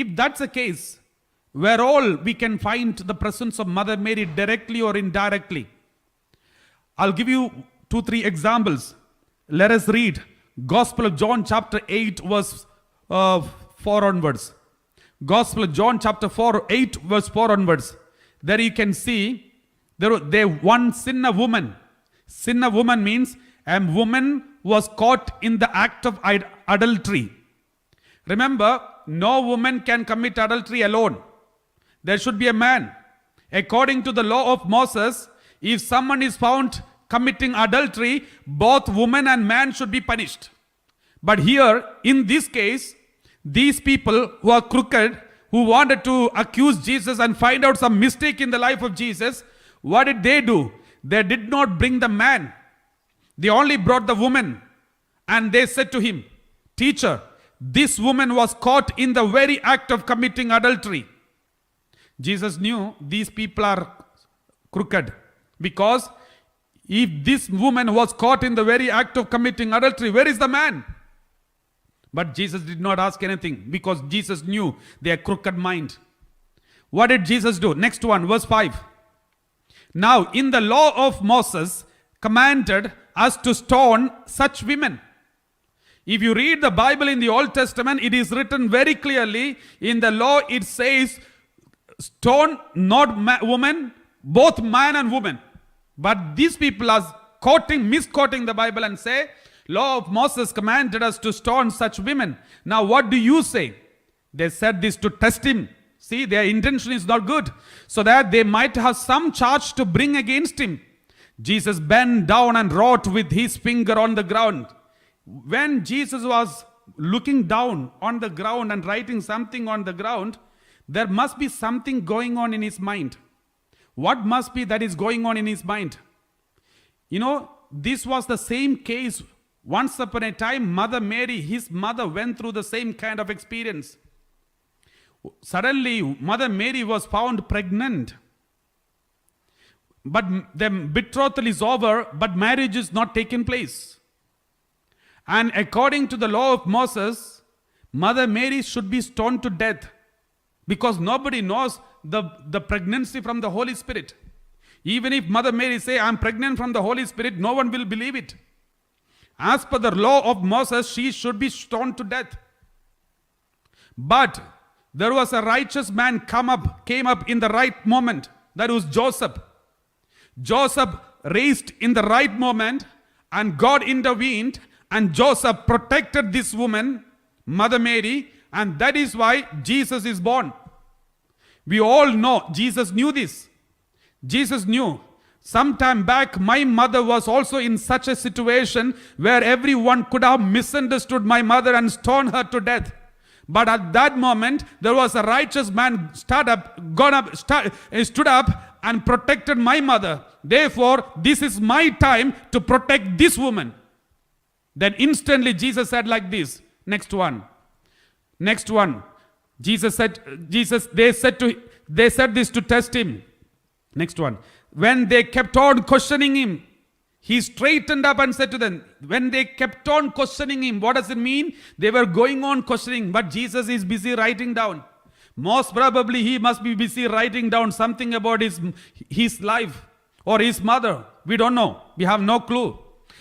if that's the case, where all we can find the presence of Mother Mary directly or indirectly. I'll give you 2-3 examples. Let us read Gospel of John chapter 8 verse 4 onwards. Gospel of John chapter 8 verse 4 onwards. There you can see there one sinner woman. Sinner woman means a woman was caught in the act of adultery. Remember, no woman can commit adultery alone. There should be a man. According to the law of Moses, if someone is found committing adultery, both woman and man should be punished. But here, in this case, these people who are crooked, who wanted to accuse Jesus and find out some mistake in the life of Jesus, what did they do? They did not bring the man. They only brought the woman. And they said to him, "Teacher, this woman was caught in the very act of committing adultery." Jesus knew these people are crooked, because if this woman was caught in the very act of committing adultery, where is the man? But Jesus did not ask anything, because Jesus knew their crooked mind. What did Jesus do? Next one, verse 5. Now, in the law of Moses commanded us to stone such women. If you read the Bible in the Old Testament, it is written very clearly. In the law, it says, stone not woman, both man and woman. But these people are misquoting the Bible and say, law of Moses commanded us to stone such women. Now what do you say? They said this to test him. See, their intention is not good, so that they might have some charge to bring against him. Jesus bent down and wrote with his finger on the ground. When Jesus was looking down on the ground and writing something on the ground, there must be something going on in his mind. What must be that is going on in his mind? You know, this was the same case. Once upon a time, Mother Mary, his mother, went through the same kind of experience. Suddenly, Mother Mary was found pregnant. But the betrothal is over, but marriage is not taking place. And according to the law of Moses, Mother Mary should be stoned to death, because nobody knows the pregnancy from the Holy Spirit. Even if Mother Mary say, "I'm pregnant from the Holy Spirit," no one will believe it. As per the law of Moses, she should be stoned to death. But there was a righteous man came up in the right moment. That was Joseph. Joseph raised in the right moment, and God intervened, and Joseph protected this woman, Mother Mary, and that is why Jesus is born. We all know Jesus knew this. Jesus knew. Sometime back, my mother was also in such a situation where everyone could have misunderstood my mother and stoned her to death. But at that moment, there was a righteous man stood up and protected my mother. Therefore, this is my time to protect this woman. Then instantly Jesus said like this. Next one. They said this to test him. Next one. When they kept on questioning him, he straightened up and said to them, when they kept on questioning him, what does it mean? They were going on questioning, but Jesus is busy writing down. Most probably he must be busy writing down something about his life or his mother. We don't know. We have no clue.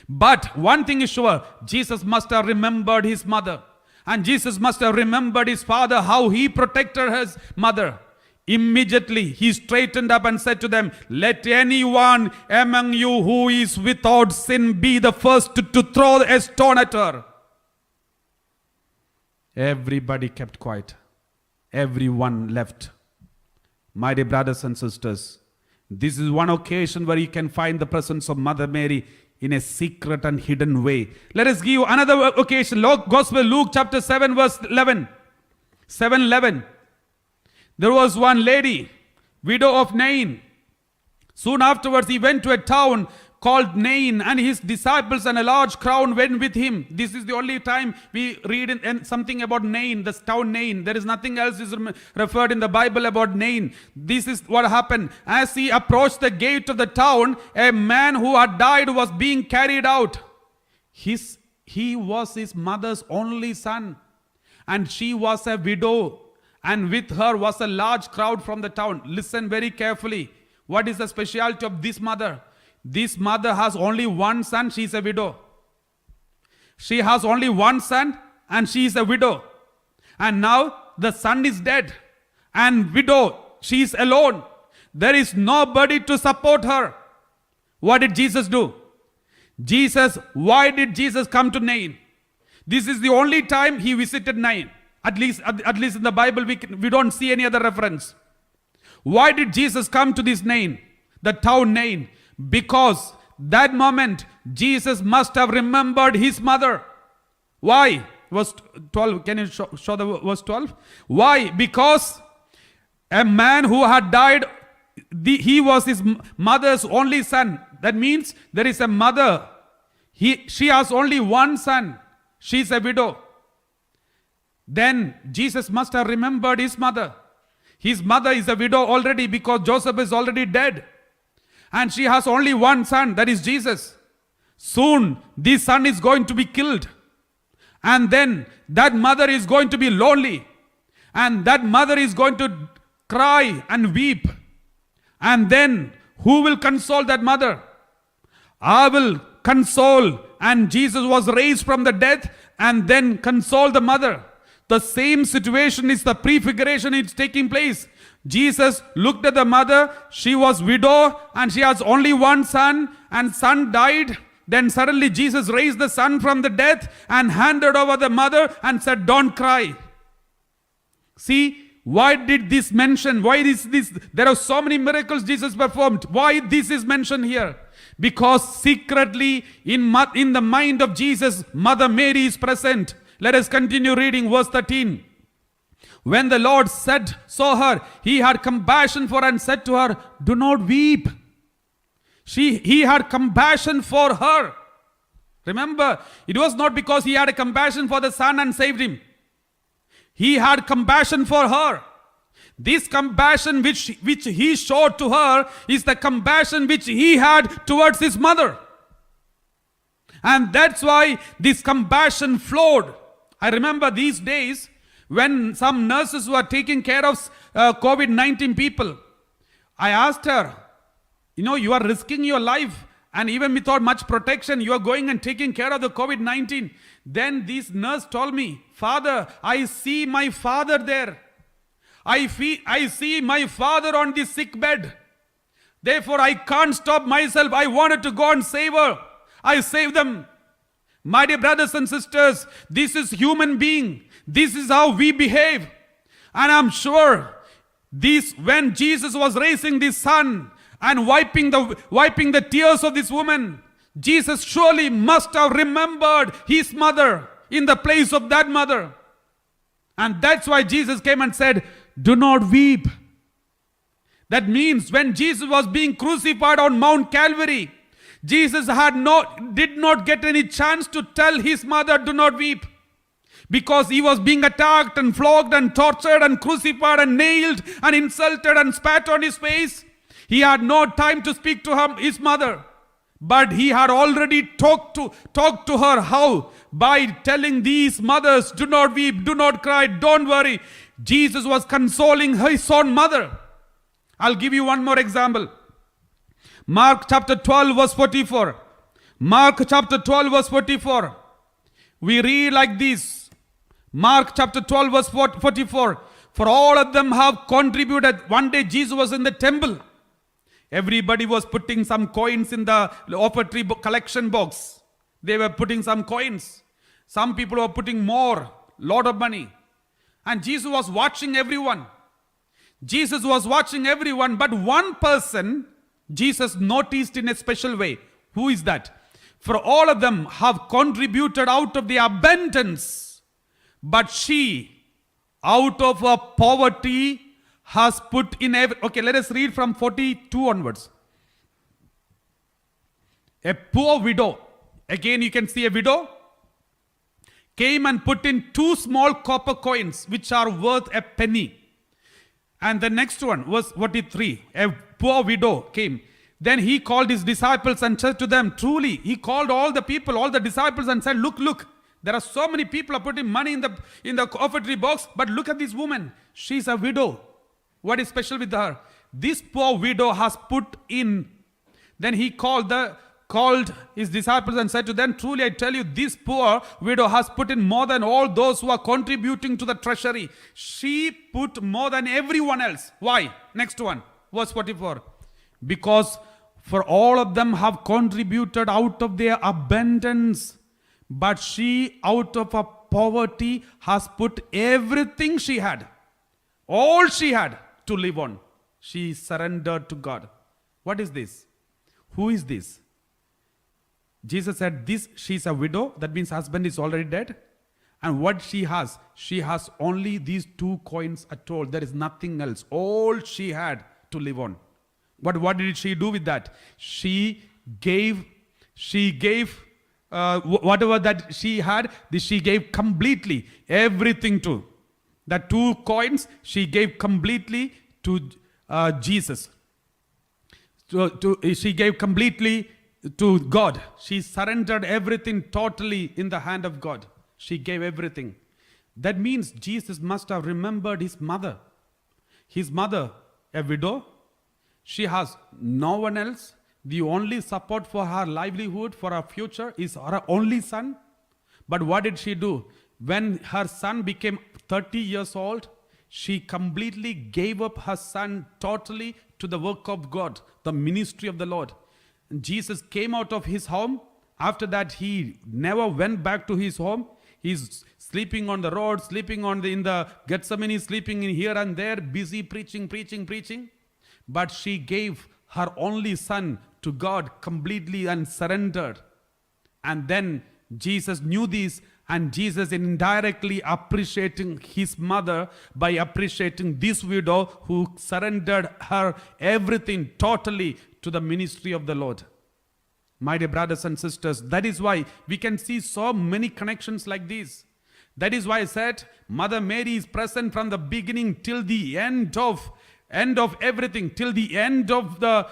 But one thing is sure, Jesus must have remembered his mother. And Jesus must have remembered his father, how he protected his mother. Immediately he straightened up and said to them, "Let anyone among you who is without sin be the first to throw a stone at her." Everybody kept quiet. Everyone left. My dear brothers and sisters, this is one occasion where you can find the presence of Mother Mary in a secret and hidden way. Let us give you another occasion. Gospel Luke chapter 7 verse 11. 7:11. There was one lady, widow of Nain. Soon afterwards he went to a town called Nain, and his disciples and a large crowd went with him. This is the only time we read something about Nain, the town Nain. There is nothing else is referred in the Bible about Nain. This is what happened. As he approached the gate of the town, a man who had died was being carried out. He was his mother's only son, and she was a widow. and with her was a large crowd from the town. Listen very carefully. What is the specialty of this mother? This mother has only one son. She is a widow. She has only one son and she is a widow. And now the son is dead and widow. She is alone. There is nobody to support her. What did Jesus do? Why did Jesus come to Nain? This is the only time he visited Nain. At least in the Bible, we don't see any other reference. Why did Jesus come to this Nain, the town Nain? Because that moment, Jesus must have remembered his mother. Why? Verse 12, can you show the verse 12? Why? Because a man who had died, he was his mother's only son. That means there is a mother. She has only one son. She is a widow. Then Jesus must have remembered his mother. His mother is a widow already because Joseph is already dead. And she has only one son, that is Jesus. Soon this son is going to be killed. And then that mother is going to be lonely. And that mother is going to cry and weep. And then who will console that mother? I will console. And Jesus was raised from the dead and then console the mother. The same situation is the prefiguration is taking place. Jesus looked at the mother. She was widow and she has only one son, and son died. Then suddenly Jesus raised the son from the death and handed over the mother and said, don't cry. See, why did this mention? Why is this? There are so many miracles Jesus performed. Why this is mentioned here? Because secretly in the mind of Jesus, Mother Mary is present. Let us continue reading verse 13. When the Lord saw her, he had compassion for her and said to her, do not weep. He had compassion for her. Remember, it was not because he had a compassion for the son and saved him. He had compassion for her. This compassion which he showed to her is the compassion which he had towards his mother. And that's why this compassion flowed. I remember these days when some nurses were taking care of COVID-19 people. I asked her, you are risking your life, and even without much protection, you are going and taking care of the COVID-19. Then this nurse told me, Father, I see my father there. I see my father on the sick bed. Therefore, I can't stop myself. I wanted to go and save her. I saved them. My dear brothers and sisters, this is human being. This is how we behave. And I'm sure when Jesus was raising this son and wiping the tears of this woman, Jesus surely must have remembered his mother in the place of that mother. And that's why Jesus came and said, do not weep. That means when Jesus was being crucified on Mount Calvary, Jesus did not get any chance to tell his mother, do not weep. Because he was being attacked and flogged and tortured and crucified and nailed and insulted and spat on his face. He had no time to speak to his mother. But he had already talked to her. How? By telling these mothers, do not weep, do not cry, don't worry. Jesus was consoling his own mother. I'll give you one more example. Mark chapter 12 verse 44. Mark chapter 12 verse 44. We read like this. Mark chapter 12 verse 44. For all of them have contributed. One day Jesus was in the temple. Everybody was putting some coins in the offertory collection box. They were putting some coins. Some people were putting more, lot of money. And Jesus was watching everyone. Jesus was watching everyone, but one person Jesus noticed in a special way. Who is that? For all of them have contributed out of the abundance, but she, out of her poverty, has put in every... Okay, let us read from 42 onwards. A poor widow, again you can see a widow, came and put in 2 small copper coins, which are worth a penny. And the next one was 43. A poor widow came. Then he called his disciples and said to them, truly, he called all the people, all the disciples and said, look, There are so many people are putting money in the offertory box, but look at this woman. She's a widow. What is special with her? This poor widow has put in. Then he called his disciples and said to them, truly I tell you, this poor widow has put in more than all those who are contributing to the treasury. She put more than everyone else. Why? Next one, verse 44. Because for all of them have contributed out of their abundance, but she out of her poverty has put everything she had, all she had to live on. She surrendered to God. What is this? Who is this? Jesus said, she's a widow. That means husband is already dead. And what she has only these 2 coins at all. There is nothing else. All she had to live on. But what did she do with that? She gave whatever that she had, she gave completely everything to. The 2 coins she gave completely to Jesus. She gave completely to God. She surrendered everything totally in the hand of God. She gave everything. That means Jesus must have remembered his mother. His mother, a widow. She has no one else. The only support for her livelihood, for her future, is her only son. But what did she do? When her son became 30 years old, she completely gave up her son totally to the work of God, the ministry of the Lord. And Jesus came out of his home. After that, he never went back to his home. He's sleeping on the road, sleeping in the Gethsemane, sleeping in here and there, busy preaching. But she gave her only son to God completely and surrendered. And then Jesus knew this, and Jesus indirectly appreciating his mother by appreciating this widow who surrendered her everything totally to the ministry of the Lord. My dear brothers and sisters, that is why we can see so many connections like these. That is why I said Mother Mary is present from the beginning till the end of everything, till the end of the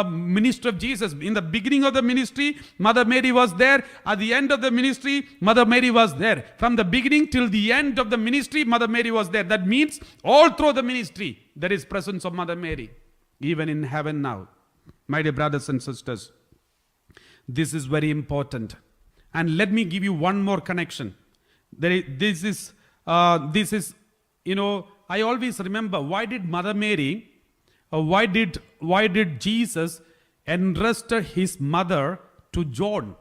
ministry of Jesus. In the beginning of the ministry, Mother Mary was there. At the end of the ministry, Mother Mary was there. From the beginning till the end of the ministry, Mother Mary was there. That means all through the ministry, there is presence of Mother Mary, even in heaven now. My dear brothers and sisters, this is very important. And let me give you one more connection. This is, I always remember, why did Mother Mary, why did Jesus entrust his mother to John?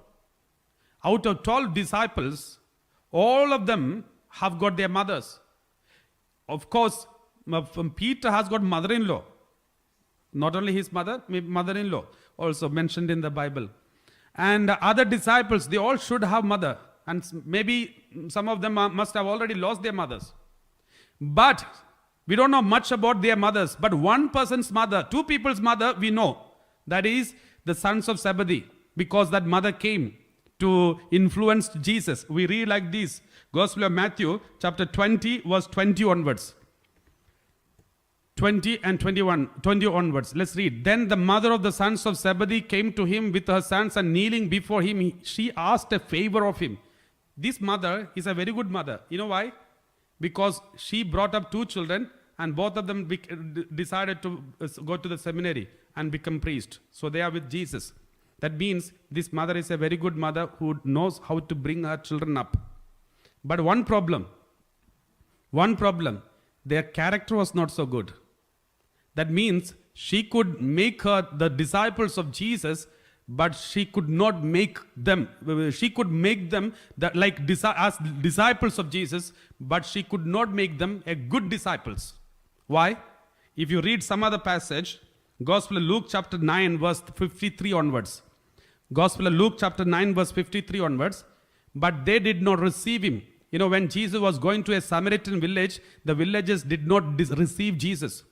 Out of 12 disciples, all of them have got their mothers. Of course, Peter has got mother-in-law. Not only his mother, mother-in-law also mentioned in the Bible. And other disciples, they all should have mother. And maybe some of them must have already lost their mothers. But we don't know much about their mothers. But one person's mother, 2 people's mother, we know. That is the sons of Zebedee. Because that mother came to influence Jesus. We read like this. Gospel of Matthew, chapter 20, verse 20 onwards. 20 and 21, 20 onwards. Let's read. Then the mother of the sons of Zebedee came to him with her sons, and kneeling before him, she asked a favor of him. This mother is a very good mother. You know why? Because she brought up 2 children, and both of them decided to go to the seminary and become priest. So they are with Jesus. That means this mother is a very good mother who knows how to bring her children up. But one problem, their character was not so good. That means she could make her the disciples of Jesus, but she could not make them. She could make them as disciples of Jesus, but she could not make them a good disciples. Why? If you read some other passage, Gospel of Luke chapter 9 verse 53 onwards. Gospel of Luke chapter 9 verse 53 onwards. But they did not receive him. When Jesus was going to a Samaritan village, the villagers did not receive Jesus.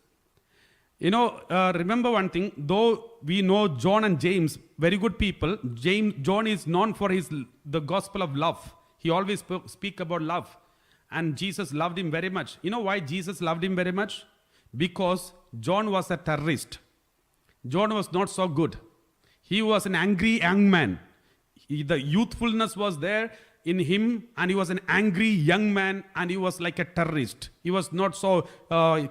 Remember one thing, though we know John and James, very good people, John is known for the gospel of love. He always speak about love. And Jesus loved him very much. You know why Jesus loved him very much? Because John was a terrorist. John was not so good. He was an angry young man. The youthfulness was there. in him, and he was an angry young man, and he was like a terrorist. He was not so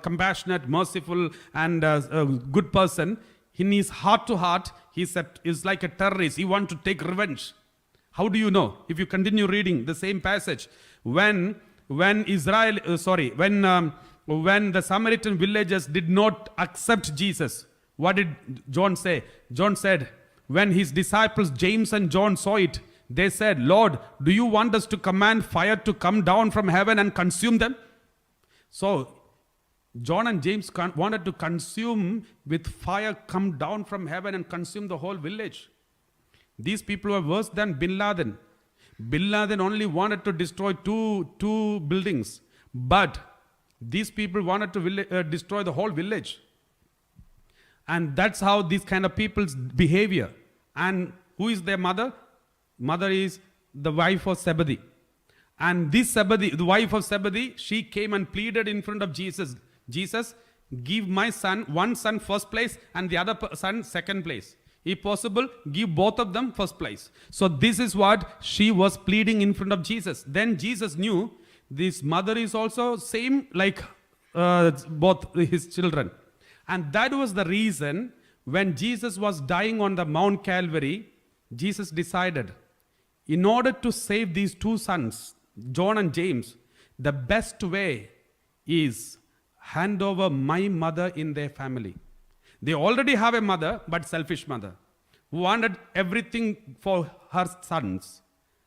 compassionate, merciful, and a good person. In his heart to heart, is like a terrorist. He wants to take revenge. How do you know? If you continue reading the same passage, when the Samaritan villagers did not accept Jesus, what did John say? John said, when his disciples James and John saw it, they said, Lord, do you want us to command fire to come down from heaven and consume them? So John and James wanted to consume with fire, come down from heaven and consume the whole village. These people were worse than Bin Laden. Bin Laden only wanted to destroy two buildings, but these people wanted to destroy the whole village. And that's how these kind of people's behavior. And who is their mother? Mother is the wife of Zebedee. And this Zebedee, the wife of Zebedee, she came and pleaded in front of Jesus. Jesus, give my son, one son first place and the other son second place. If possible, give both of them first place. So this is what she was pleading in front of Jesus. Then Jesus knew this mother is also same like both his children. And that was the reason when Jesus was dying on the Mount Calvary, Jesus decided, in order to save these two sons, John and James, the best way is hand over my mother in their family. They already have a mother, but selfish mother, who wanted everything for her sons.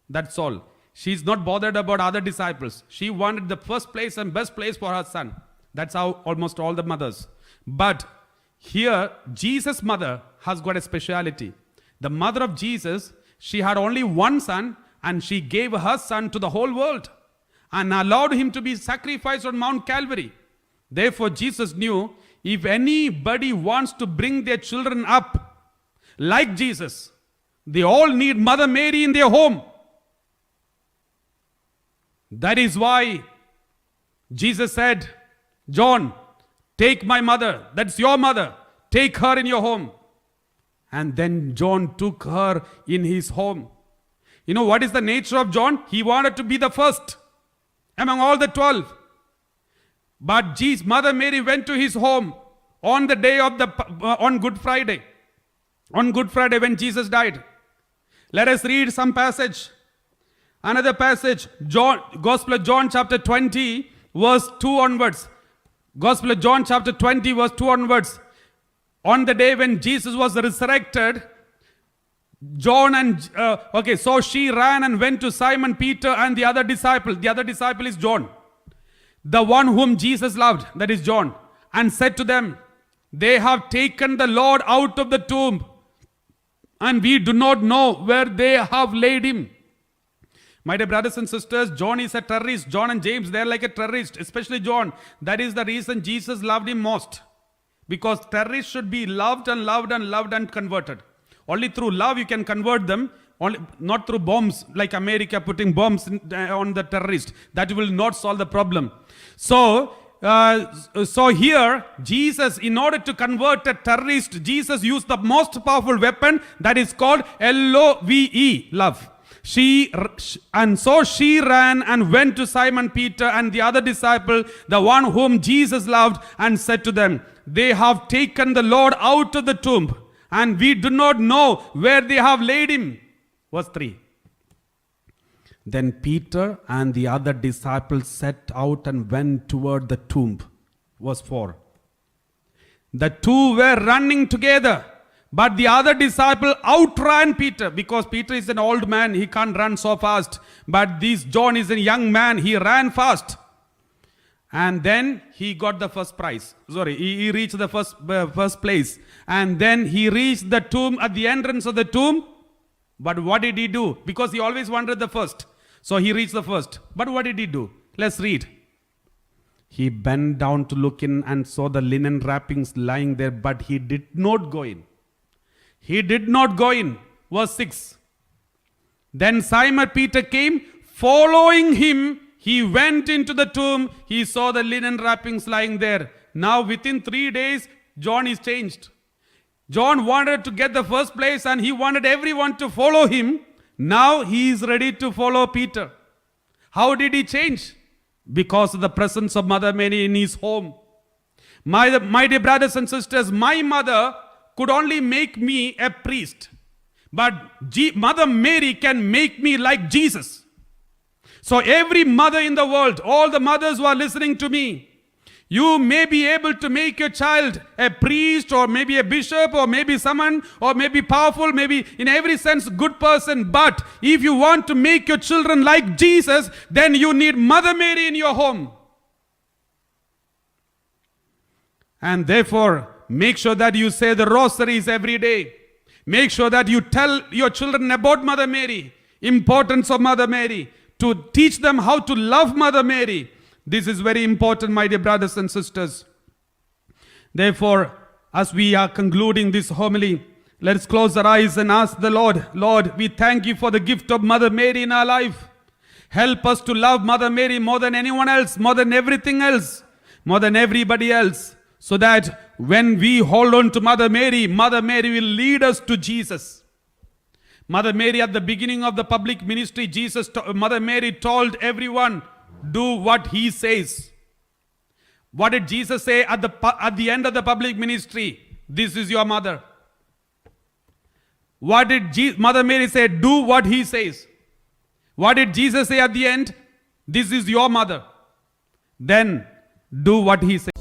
That's all. She's not bothered about other disciples. She wanted the first place and best place for her son. That's how almost all the mothers. But here, Jesus' mother has got a speciality. The mother of Jesus, she had only one son, and she gave her son to the whole world and allowed him to be sacrificed on Mount Calvary. Therefore, Jesus knew, if anybody wants to bring their children up like Jesus, they all need Mother Mary in their home. That is why Jesus said, John, take my mother. That's your mother. Take her in your home. And then John took her in his home. You know what is the nature of John? He wanted to be the first among all the 12. But Mother Mary went to his home on the day of on Good Friday. On Good Friday when Jesus died. Let us read some passage. Another passage, Gospel of John chapter 20 verse 2 onwards. Gospel of John chapter 20 verse 2 onwards. On the day when Jesus was resurrected, so she ran and went to Simon Peter and the other disciple. The other disciple is John. The one whom Jesus loved, that is John, and said to them, they have taken the Lord out of the tomb, and we do not know where they have laid him. My dear brothers and sisters, John is a terrorist. John and James, they are like a terrorist, especially John. That is the reason Jesus loved him most. Because terrorists should be loved and loved and loved and converted. Only through love you can convert them. Not through bombs, like America putting bombs on the terrorist. That will not solve the problem. So here, Jesus, in order to convert a terrorist, Jesus used the most powerful weapon, that is called L-O-V-E, love. So she ran and went to Simon Peter and the other disciple, the one whom Jesus loved, and said to them, they have taken the Lord out of the tomb, and we do not know where they have laid him. Verse 3. Then Peter and the other disciples set out and went toward the tomb. Verse 4. The two were running together, but the other disciple outran Peter, because Peter is an old man, he can't run so fast. But John is a young man, he ran fast. And then he got the first prize. He reached the first place. And then he reached the tomb, at the entrance of the tomb. But what did he do? Because he always wanted the first. So he reached the first. But what did he do? Let's read. He bent down to look in and saw the linen wrappings lying there, but he did not go in. He did not go in. Verse 6. Then Simon Peter came, following him. He went into the tomb. He saw the linen wrappings lying there. Now within 3 days, John is changed. John wanted to get the first place and he wanted everyone to follow him. Now he is ready to follow Peter. How did he change? Because of the presence of Mother Mary in his home. My dear brothers and sisters, my mother could only make me a priest. But Mother Mary can make me like Jesus. So every mother in the world, all the mothers who are listening to me, you may be able to make your child a priest or maybe a bishop or maybe someone or maybe powerful, maybe in every sense good person. But if you want to make your children like Jesus, then you need Mother Mary in your home. And therefore, make sure that you say the rosaries every day. Make sure that you tell your children about Mother Mary, importance of Mother Mary, to teach them how to love Mother Mary. This is very important, my dear brothers and sisters. Therefore, as we are concluding this homily, let us close our eyes and ask the Lord, Lord, we thank you for the gift of Mother Mary in our life. Help us to love Mother Mary more than anyone else, more than everything else, more than everybody else, so that when we hold on to Mother Mary will lead us to Jesus. Mother Mary, at the beginning of the public ministry, Mother Mary told everyone, do what he says. What did Jesus say at the end of the public ministry? This is your mother. What did Mother Mary say? Do what he says. What did Jesus say at the end? This is your mother. Then do what he says.